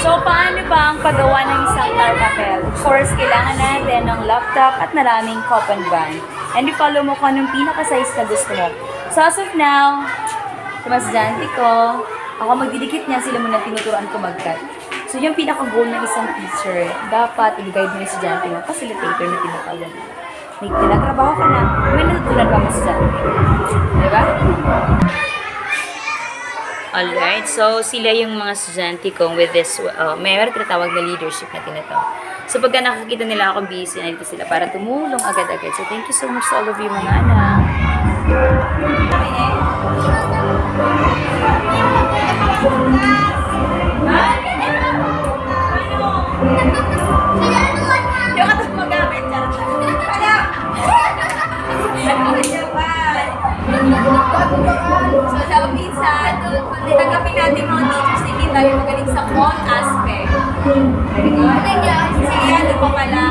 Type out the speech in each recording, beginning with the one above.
So, paano ba ang paggawa ng isang tar papel? Of course, kailangan natin ng laptop at maraming coupon band. And i-follow mo kung anong pinaka-size na gusto mo. So, as of now, sa mas estudyante ko, ako magdidikit niya, sila muna tinuturuan ko mag-cut. So, yung pinaka-goal ng isang teacher, dapat i-guide mo yung estudyante mo, facilitator na tinatawag. May tinatrabaho ka na, may natutunan ka mo estudyante. Diba? Alright, so sila yung mga estudyante kong with this, may tinatawag na leadership na tinatawag. So pagka nakakita nila ako busy, nandito sila para tumulong agad-agad. So thank you so much to all of you mga anak. Yung ato magamit, charot lang. So, daw minsan, tanggapin natin mga teachers na hindi tayo magaling sa all aspect. Very good. Sige, ano pa pala?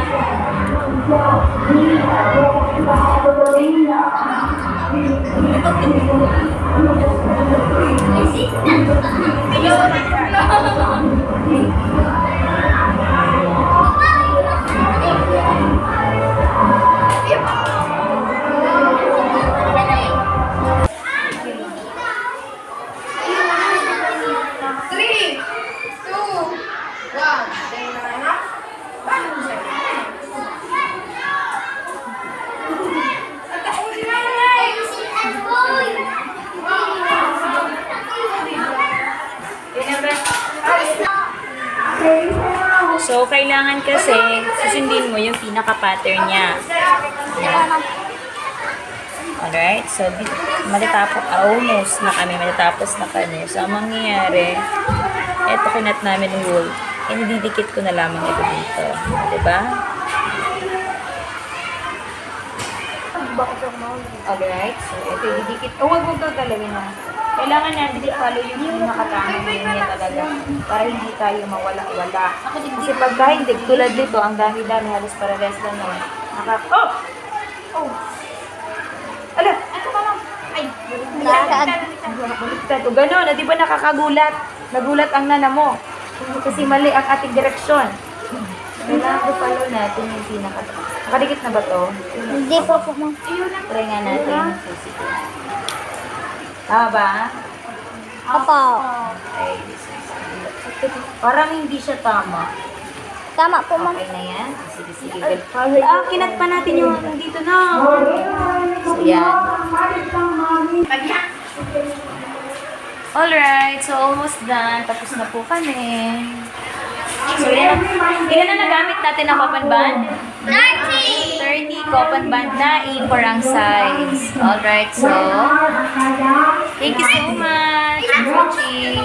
So, kailangan kasi susundin mo yung pinaka-pattern niya. Alright? So, matatapos, almost na kami, matatapos na kami. So, ang mangyayari, eto kinat namin yung wool. E, nididikit ko na lamang ito dito. Diba? Alright? So, ito didikit. Oh, wag mo gagalawin na. Kailangan natin i-follow yung pinakatamang linya talaga para hindi tayo mawala-wala. Kasi pagka hindi, tulad dito, ang dami-dami, halos parehas lang naman. Oh! Oh! Ala! Ano ka lang? Ay! Baliktad. O gano'n, di ba nakakagulat? Nagulat ang nana mo. Kasi mali ang ating direksyon. Kailangan i-follow natin yung pinakatamang. Nakadikit na ba to? Hindi po po, ma'am. Try nga natin yung physical. Tama ba? Opo. Okay. Parang hindi siya tama. Tama po, ma'am. Okay na yan? Sige, sige. Kinat pa natin yung dito na. So, yan. Alright. So, almost done. Tapos na po kami. So, yan. Ilan na nagamit natin ang coupon band? 30 coupon band na for ang size. Alright. So, thank you so much for watching.